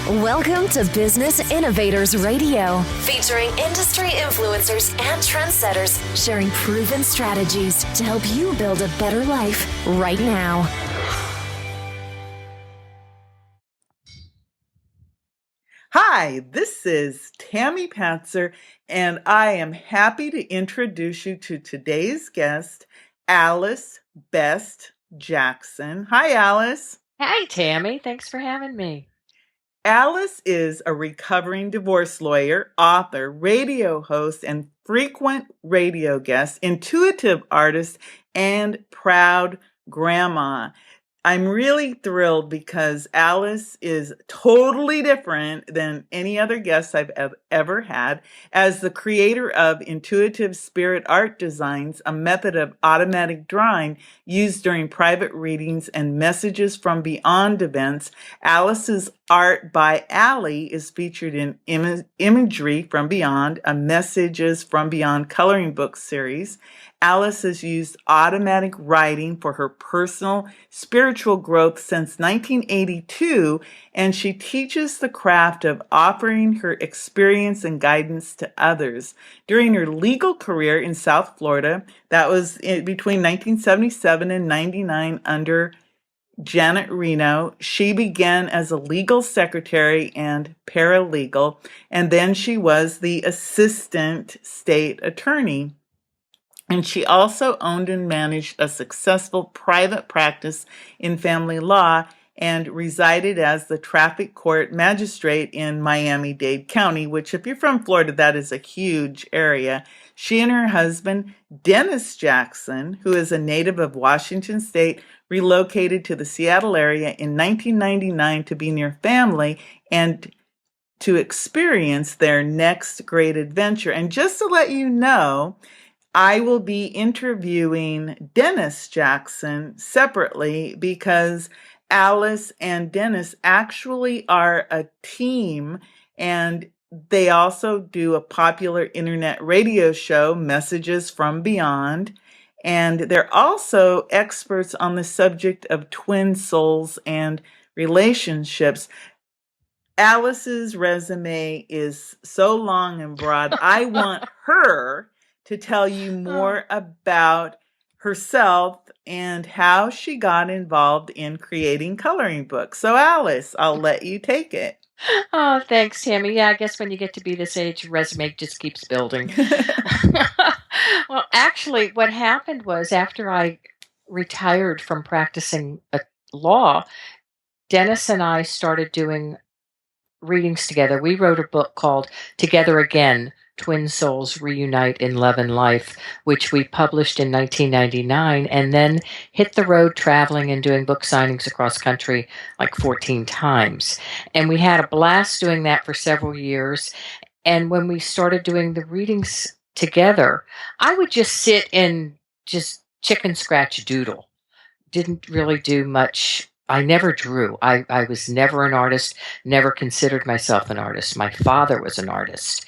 Welcome to Business Innovators Radio, featuring industry influencers and trendsetters sharing proven strategies to help you build a better life right now. Hi, this is Tammy Patzer, and I am happy to introduce you to today's guest, Alice Best Jackson. Hi, Alice. Hi, Tammy. Thanks for having me. Alice is a recovering divorce lawyer, author, radio host, and frequent radio guest, intuitive artist, and proud grandma. I'm really thrilled because Alice is totally different than any other guest I've ever had. As the creator of Intuitive Spirit Art Designs, a method of automatic drawing used during private readings and Messages from Beyond events, Alice's art by Allie is featured in Imagery From Beyond, a Messages from Beyond coloring book series. Alice has used automatic writing for her personal spiritual growth since 1982, and she teaches the craft of offering her experience and guidance to others. During her legal career in South Florida, that was between 1977 and 99 under Janet Reno, she began as a legal secretary and paralegal, and then she was the assistant state attorney. And she also owned and managed a successful private practice in family law and resided as the traffic court magistrate in Miami-Dade County, which, if you're from Florida, that is a huge area. She and her husband, Dennis Jackson, who is a native of Washington State, relocated to the Seattle area in 1999 to be near family and to experience their next great adventure. And just to let you know, I will be interviewing Dennis Jackson separately because Alice and Dennis actually are a team, and they also do a popular internet radio show, Messages from Beyond, and they're also experts on the subject of twin souls and relationships. Alice's resume is so long and broad. I want her to tell you more about herself and how she got involved in creating coloring books. So, Alice, I'll let you take it. Oh, thanks, Tammy. Yeah, I guess when you get to be this age, resume just keeps building. Well, actually, what happened was after I retired from practicing law, Dennis and I started doing readings together. We wrote a book called Together Again, Twin Souls Reunite in Love and Life, which we published in 1999, and then hit the road traveling and doing book signings across country like 14 times. And we had a blast doing that for several years. And when we started doing the readings together, I would just sit and just chicken scratch doodle. Didn't really do much. I never drew. I was never an artist, never considered myself an artist. My father was an artist,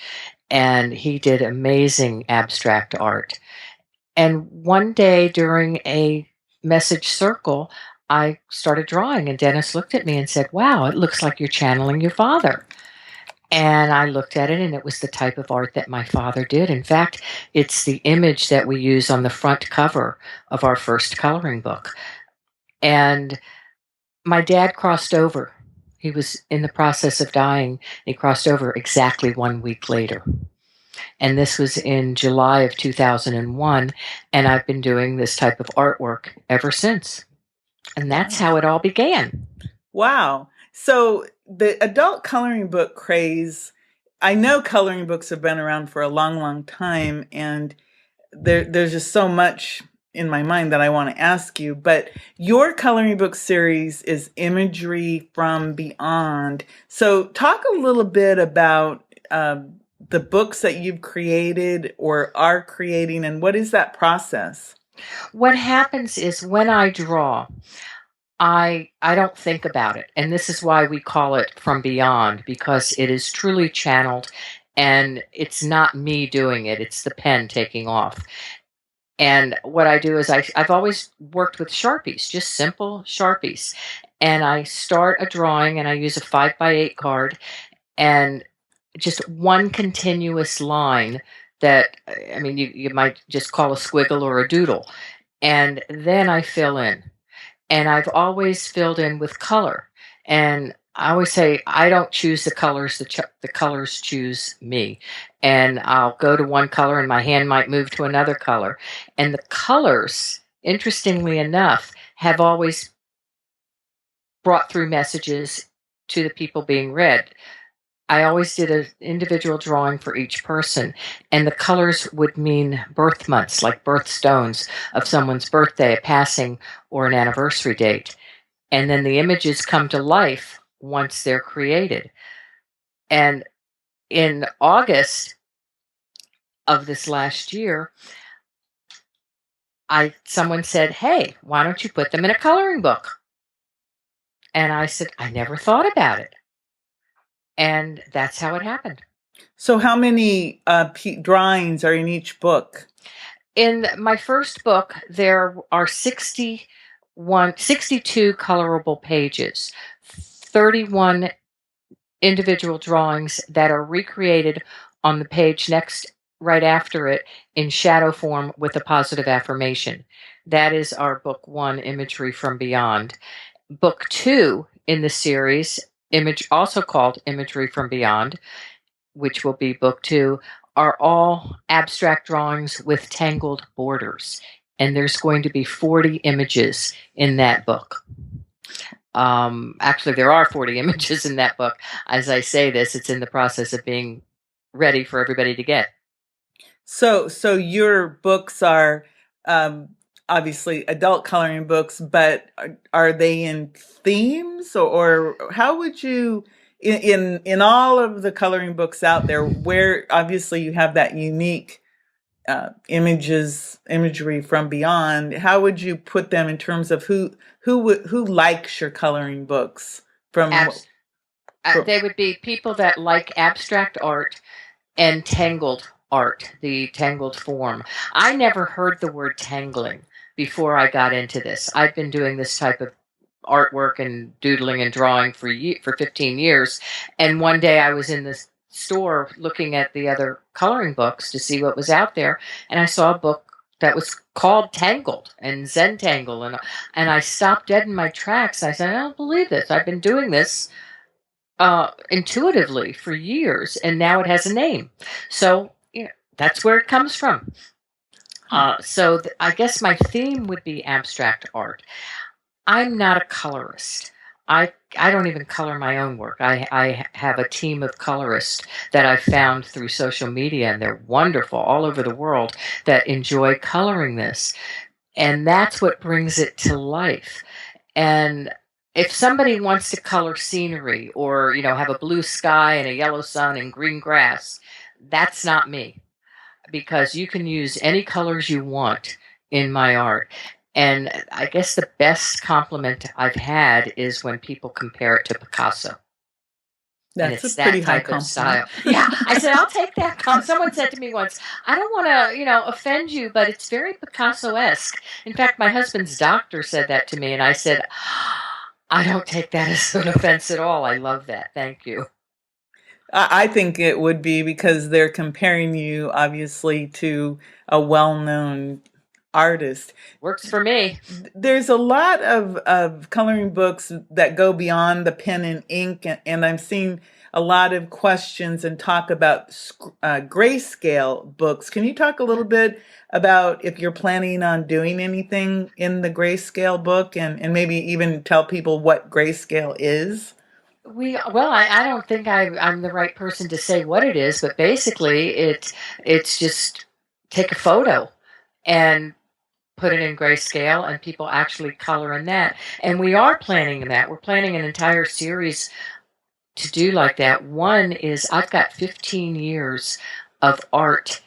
and he did amazing abstract art. And one day during a message circle, I started drawing, and Dennis looked at me and said, "Wow, it looks like you're channeling your father." And I looked at it, and it was the type of art that my father did. In fact, it's the image that we use on the front cover of our first coloring book. And my dad crossed over. He was in the process of dying. He crossed over exactly 1 week later. And this was in July of 2001. And I've been doing this type of artwork ever since. And that's how it all began. Wow. So the adult coloring book craze, I know coloring books have been around for a long, long time. And there's just so much in my mind that I want to ask you, but your coloring book series is Imagery from Beyond. So talk a little bit about the books that you've created or are creating, and what is that process? What happens is when I draw, I don't think about it. And this is why we call it From Beyond, because it is truly channeled, and it's not me doing it. It's the pen taking off. And what I do is I've always worked with Sharpies, just simple Sharpies. and I start a drawing, and I use a 5x8 card, and just one continuous line that, I mean, you might just call a squiggle or a doodle. And then I fill in. And I've always filled in with color. And I always say, I don't choose the colors, the colors choose me. And I'll go to one color and my hand might move to another color. And the colors, interestingly enough, have always brought through messages to the people being read. I always did an individual drawing for each person, and the colors would mean birth months, like birthstones of someone's birthday, a passing, or an anniversary date. And then the images come to life once they're created. And in August of this last year, someone said, "Hey, why don't you put them in a coloring book?" And I said, "I never thought about it." And that's how it happened. So how many drawings are in each book? In my first book, there are 62 colorable pages, 31 individual drawings that are recreated on the page next, right after it, in shadow form with a positive affirmation. That is our book 1, Imagery from Beyond. Book 2 in the series, also called Imagery from Beyond, which will be book 2, are all abstract drawings with tangled borders. And there's going to be 40 images in that book. Actually, there are 40 images in that book. As I say this, it's in the process of being ready for everybody to get. So your books are obviously adult coloring books, but are they in themes, or how would you, in all of the coloring books out there, where obviously you have that unique imagery from beyond, how would you put them in terms of who likes your coloring books? They would be people that like abstract art and tangled art, the tangled form. I never heard the word tangling before I got into this. I've been doing this type of artwork and doodling and drawing for 15 years. And one day I was in the store looking at the other coloring books to see what was out there, and I saw a book that was called Tangled and Zentangle, and I stopped dead in my tracks. I said, "I don't believe this. I've been doing this intuitively for years, and now it has a name." So that's where it comes from. So I guess my theme would be abstract art. I'm not a colorist. I don't even color my own work. I have a team of colorists that I've found through social media, and they're wonderful all over the world that enjoy coloring this. And that's what brings it to life. And if somebody wants to color scenery or, have a blue sky and a yellow sun and green grass, that's not me, because you can use any colors you want in my art. And I guess the best compliment I've had is when people compare it to Picasso. That's a pretty high compliment. Style. Yeah, I said, I'll take that. Someone said to me once, "I don't want to, offend you, but it's very Picasso-esque." In fact, my husband's doctor said that to me, and I said, "I don't take that as an offense at all. I love that. Thank you." I think it would be because they're comparing you, obviously, to a well-known artist. Works for me. There's a lot of coloring books that go beyond the pen and ink, and I'm seeing a lot of questions and talk about Grayscale books. Can you talk a little bit about if you're planning on doing anything in the Grayscale book, and maybe even tell people what Grayscale is? I don't think I'm the right person to say what it is, but basically it's just take a photo and put it in Grayscale, and people actually color in that. And we are planning that. We're planning an entire series to do like that. One is I've got 15 years of art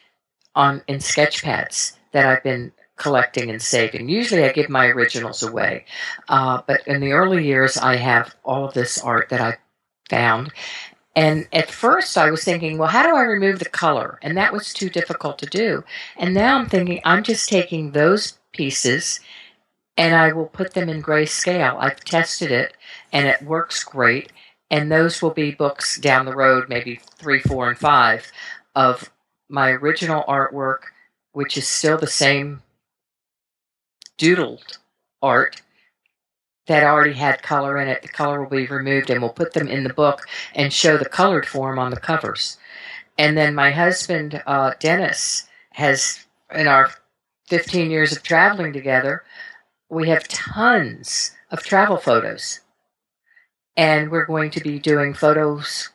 in sketch pads that I've been collecting and saving. Usually I give my originals away. But in the early years, I have all of this art that I found. And at first I was thinking, well, how do I remove the color? And that was too difficult to do. And now I'm thinking, I'm just taking those pieces and I will put them in grayscale. I've tested it, and it works great. And those will be books down the road, maybe 3, 4, and 5, of my original artwork, which is still the same doodled art that already had color in it. The color will be removed, and we'll put them in the book and show the colored form on the covers. And then my husband, Dennis, has, in our 15 years of traveling together, we have tons of travel photos. And we're going to be doing photos,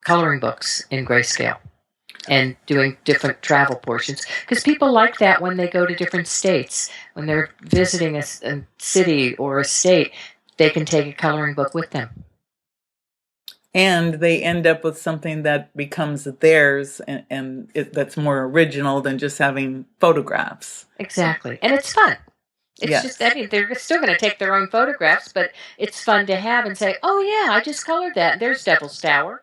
coloring books in grayscale, and doing different travel portions. Because people like that when they go to different states. When they're visiting a city or a state, they can take a coloring book with them. And they end up with something that becomes theirs, and that's more original than just having photographs. Exactly. And it's fun. It's Yes. just, I mean, they're still going to take their own photographs, but it's fun to have and say, oh, yeah, I just colored that. There's Devil's Tower.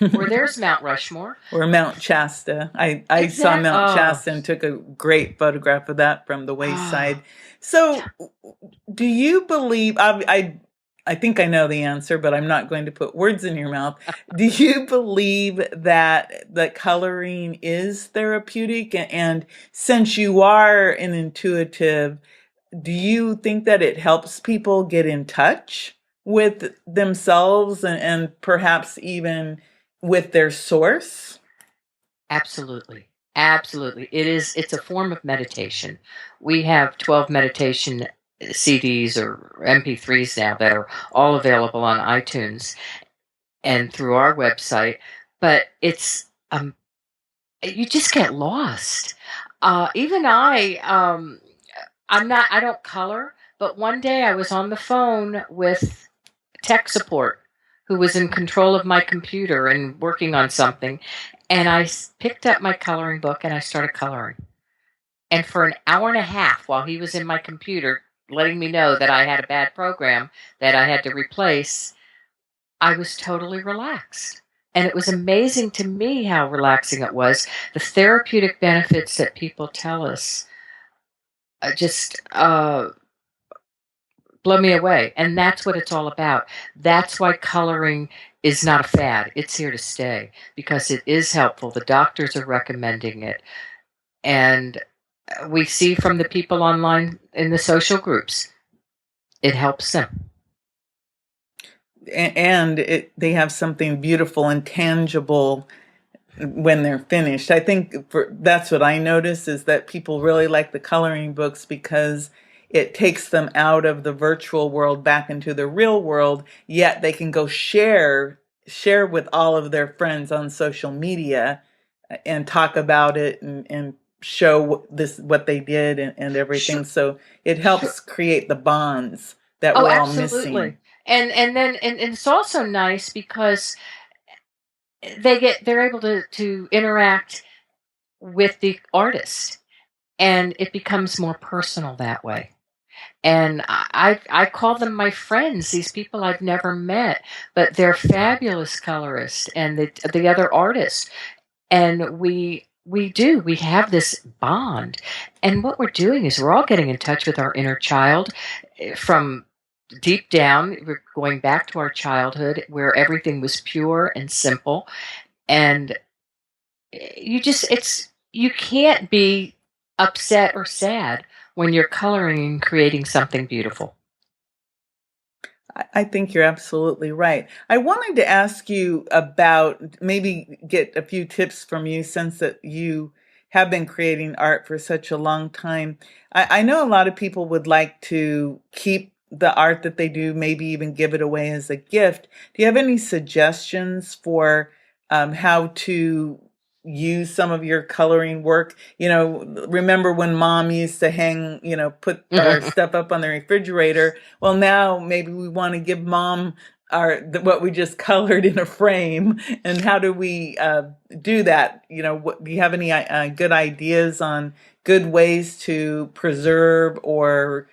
Or there's Mount Rushmore. Or Mount Shasta. I saw Mount Shasta and took a great photograph of that from the wayside. So do you believe, I think I know the answer, but I'm not going to put words in your mouth. Do you believe that coloring is therapeutic? And since you are an intuitive, do you think that it helps people get in touch with themselves and perhaps even with their source? Absolutely. Absolutely. It's a form of meditation. We have 12 meditation CDs or MP3s now that are all available on iTunes and through our website, but it's you just get lost. Even I don't color, but one day I was on the phone with tech support who was in control of my computer and working on something, and I picked up my coloring book and I started coloring. And for an hour and a half while he was in my computer letting me know that I had a bad program that I had to replace, I was totally relaxed. And it was amazing to me how relaxing it was. The therapeutic benefits that people tell us just blow me away. And that's what it's all about. That's why coloring is not a fad. It's here to stay because it is helpful. The doctors are recommending it. And we see from the people online in the social groups, it helps them. And they have something beautiful and tangible when they're finished. I think that's what I notice is that people really like the coloring books because it takes them out of the virtual world back into the real world, yet they can go share with all of their friends on social media and talk about it and show what they did and everything. Sure. So it helps create the bonds that we're all missing. And then it's also nice because they're able to interact with the artist, and it becomes more personal that way. And I call them my friends, these people I've never met, but they're fabulous colorists and the other artists. And we have this bond. And what we're doing is we're all getting in touch with our inner child from deep down. We're going back to our childhood where everything was pure and simple. And you can't be upset or sad when you're coloring and creating something beautiful. I think you're absolutely right. I wanted to ask you about, maybe get a few tips from you since that you have been creating art for such a long time. I know a lot of people would like to keep the art that they do, maybe even give it away as a gift. Do you have any suggestions for how to use some of your coloring work? Remember when Mom used to hang, put our stuff up on the refrigerator? Well, now maybe we want to give Mom what we just colored in a frame. And how do we do that? Do you have any good ideas on good ways to preserve or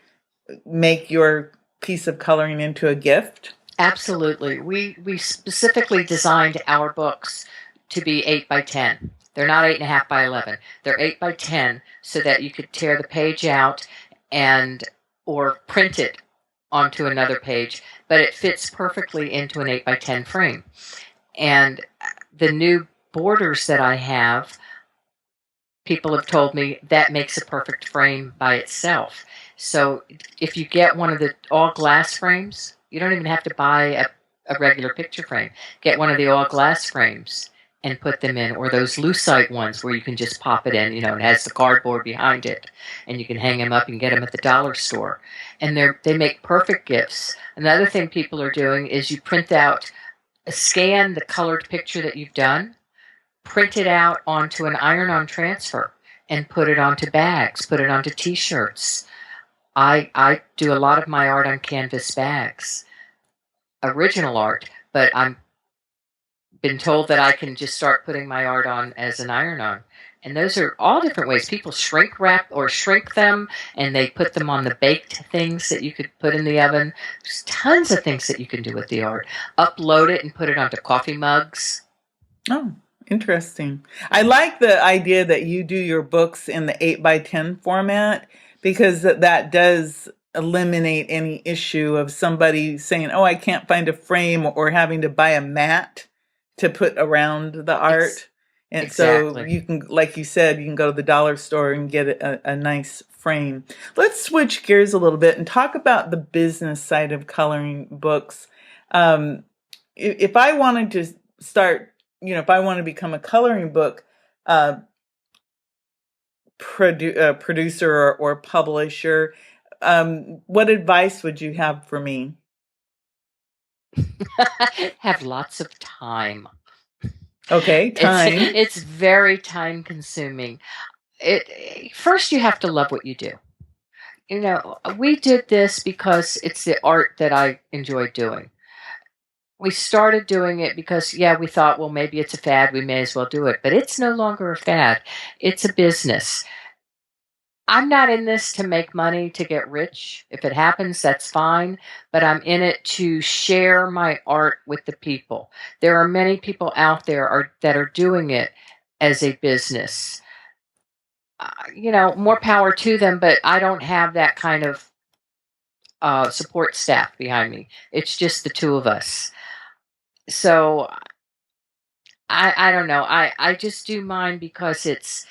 make your piece of coloring into a gift? Absolutely. We specifically designed our books to be 8 by 10. They're not 8.5 by 11. They're 8 by 10 so that you could tear the page out and or print it onto another page, but it fits perfectly into an 8x10 frame. And the new borders that I have, people have told me that makes a perfect frame by itself. So if you get one of the all glass frames, you don't even have to buy a regular picture frame. Get one of the all glass frames and put them in, or those lucite ones where you can just pop it in, it has the cardboard behind it, and you can hang them up and get them at the dollar store. And they make perfect gifts. Another thing people are doing is you print out, scan the colored picture that you've done, print it out onto an iron-on transfer, and put it onto bags, put it onto T-shirts. I do a lot of my art on canvas bags, original art, but I'm been told that I can just start putting my art on as an iron-on. And those are all different ways. People shrink wrap or shrink them, and they put them on the baked things that you could put in the oven. There's tons of things that you can do with the art. Upload it and put it onto coffee mugs. Oh, interesting. I like the idea that you do your books in the 8x10 format, because that does eliminate any issue of somebody saying, oh, I can't find a frame, or having to buy a mat to put around the art. And exactly. So you can, like you said, you can go to the dollar store and get a nice frame. Let's switch gears a little bit and talk about the business side of coloring books. If I wanted to start, if I want to become a coloring book producer or publisher, what advice would you have for me? Have lots of time. Okay, time. It's very time consuming. First, you have to love what you do. We did this because it's the art that I enjoy doing. We started doing it because, we thought, well, maybe it's a fad. We may as well do it. But it's no longer a fad. It's a business. I'm not in this to make money, to get rich. If it happens, that's fine. But I'm in it to share my art with the people. There are many people out there that are doing it as a business. More power to them, but I don't have that kind of support staff behind me. It's just the two of us. So I don't know. I just do mine because it's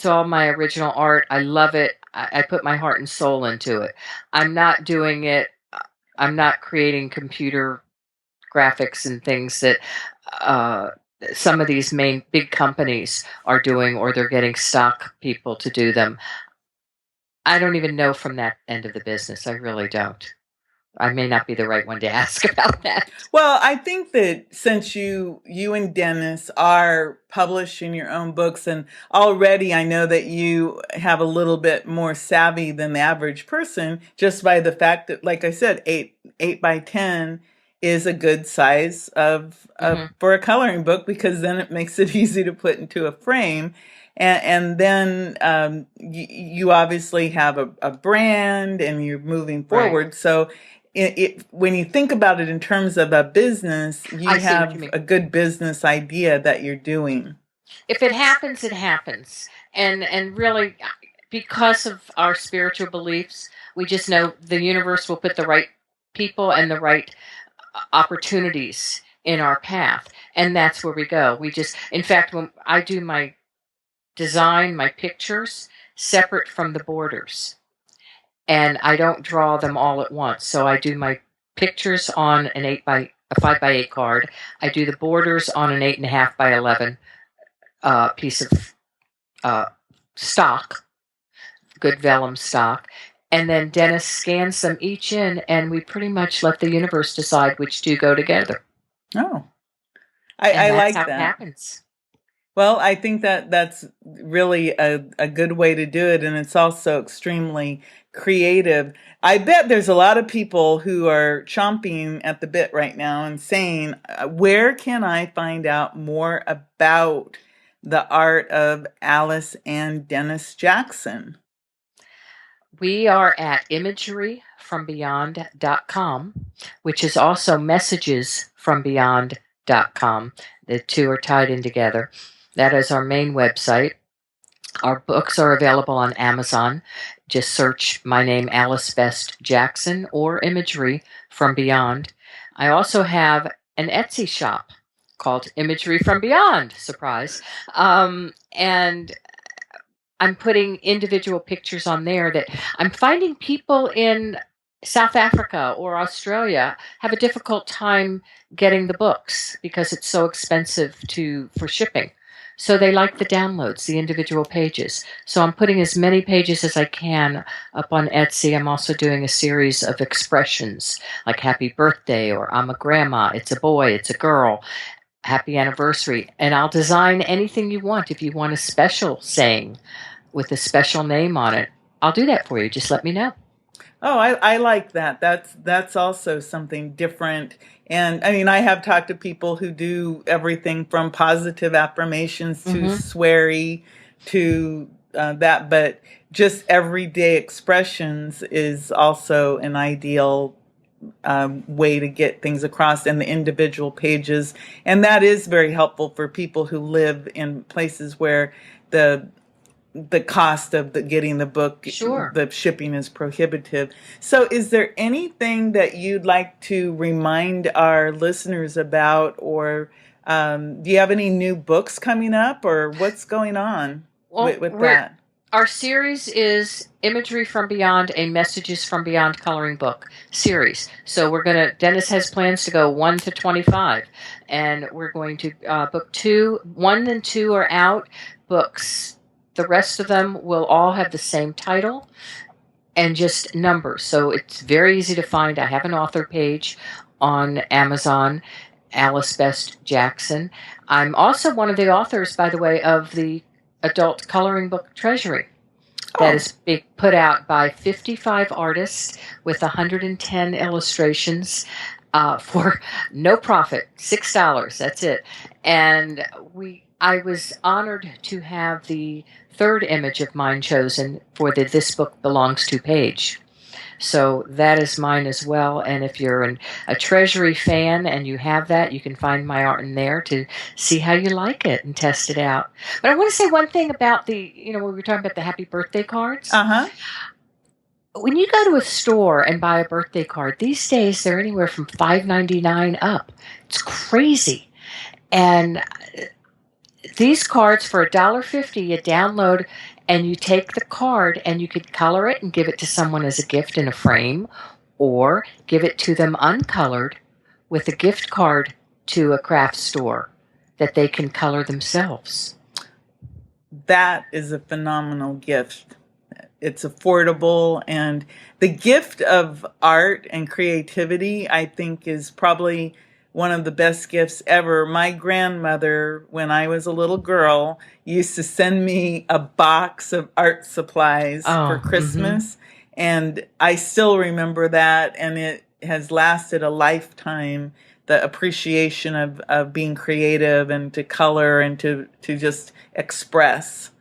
all my original art. I love it. I put my heart and soul into it. I'm not doing it. I'm not creating computer graphics and things that some of these main big companies are doing, or they're getting stock people to do them. I don't even know from that end of the business. I really don't. I may not be the right one to ask about that. Well, I think that since you and Dennis are publishing your own books, and already I know that you have a little bit more savvy than the average person, just by the fact that, like I said, 8x10 is a good size for a coloring book, because then it makes it easy to put into a frame. And then you obviously have a brand, and you're moving forward. Right. So when you think about it in terms of a business, you have a good business idea that you're doing. If it happens, it happens. And really, because of our spiritual beliefs, we just know the universe will put the right people and the right opportunities in our path. And that's where we go. In fact, when I do my design, my pictures, separate from the borders. And I don't draw them all at once. So I do my pictures on a 5x8 card. I do the borders on an 8.5x11 piece of stock, good vellum stock. And then Dennis scans them each in, and we pretty much let the universe decide which two go together. Oh, I like that. That's how it happens. Well, I think that's really a good way to do it, and it's also extremely creative. I bet there's a lot of people who are chomping at the bit right now and saying, where can I find out more about the art of Alice and Dennis Jackson? We are at imageryfrombeyond.com, which is also messagesfrombeyond.com. The two are tied in together. That is our main website. Our books are available on Amazon. Just search my name, Alice Best Jackson, or Imagery from Beyond. I also have an Etsy shop called Imagery from Beyond. Surprise. And I'm putting individual pictures on there that I'm finding people in South Africa or Australia have a difficult time getting the books because it's so expensive for shipping. So they like the downloads, the individual pages. So I'm putting as many pages as I can up on Etsy. I'm also doing a series of expressions like happy birthday, or I'm a grandma, it's a boy, it's a girl, happy anniversary. And I'll design anything you want. If you want a special saying with a special name on it, I'll do that for you. Just let me know. Oh, I like that. That's also something different. And I mean, I have talked to people who do everything from positive affirmations to sweary to that, but just everyday expressions is also an ideal way to get things across in the individual pages. And that is very helpful for people who live in places where the cost of getting the book, the shipping is prohibitive. So is there anything that you'd like to remind our listeners about, or do you have any new books coming up, or what's going on with that? Our series is Imagery from Beyond, a Messages from Beyond coloring book series. So Dennis has plans to go 1 to 25, and we're going to book 1 and 2 are out books. The rest of them will all have the same title and just numbers. So it's very easy to find. I have an author page on Amazon, Alice Best Jackson. I'm also one of the authors, by the way, of the adult coloring book Treasury. That is being put out by 55 artists with 110 illustrations for no profit, $6. That's it. And I was honored to have the third image of mine chosen for the This Book Belongs To page. So that is mine as well. And if you're a Treasury fan and you have that, you can find my art in there to see how you like it and test it out. But I want to say one thing about we were talking about the happy birthday cards. When you go to a store and buy a birthday card, these days they're anywhere from $5.99 up. It's crazy. And these cards for $1.50, you download and you take the card and you could color it and give it to someone as a gift in a frame, or give it to them uncolored with a gift card to a craft store that they can color themselves. That is a phenomenal gift. It's affordable, and the gift of art and creativity, I think, is probably one of the best gifts ever. My grandmother, when I was a little girl, used to send me a box of art supplies for Christmas. And I still remember that, and it has lasted a lifetime, the appreciation of being creative and to color and to just express.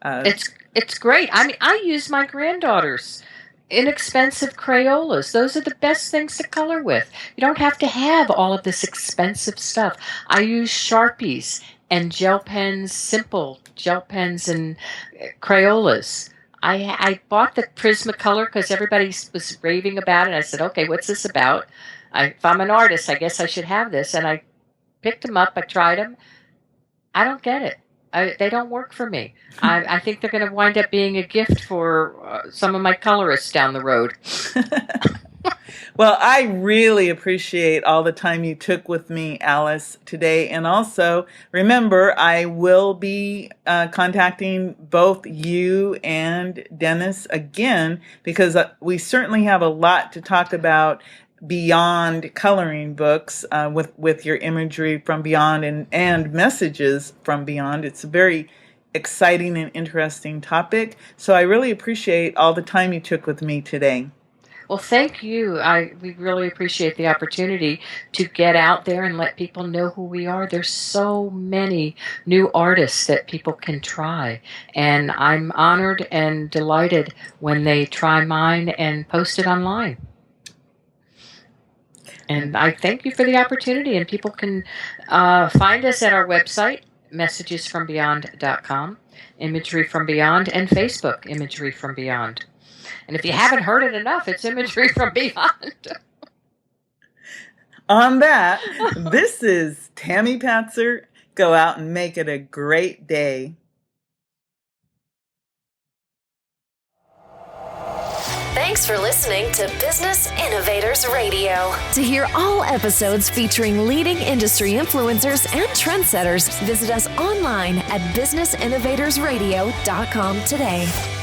It's great. I mean, I use my granddaughter's inexpensive Crayolas. Those are the best things to color with. You don't have to have all of this expensive stuff. I use Sharpies and gel pens, simple gel pens and Crayolas. I bought the Prismacolor because everybody was raving about it. I said, okay, what's this about? If I'm an artist, I guess I should have this. And I picked them up. I tried them. I don't get it. They don't work for me. I think they're going to wind up being a gift for some of my colorists down the road. Well, I really appreciate all the time you took with me, Alice, today. And also, remember, I will be contacting both you and Dennis again, because we certainly have a lot to talk about beyond coloring books with your Imagery from Beyond and Messages from Beyond. It's a very exciting and interesting topic. So I really appreciate all the time you took with me today. Well, thank you. We really appreciate the opportunity to get out there and let people know who we are. There's so many new artists that people can try. And I'm honored and delighted when they try mine and post it online. And I thank you for the opportunity. And people can find us at our website, messagesfrombeyond.com, Imagery from Beyond, and Facebook, Imagery from Beyond. And if you haven't heard it enough, it's Imagery from Beyond. On that, this is Tammy Patzer. Go out and make it a great day. Thanks for listening to Business Innovators Radio. To hear all episodes featuring leading industry influencers and trendsetters, visit us online at businessinnovatorsradio.com today.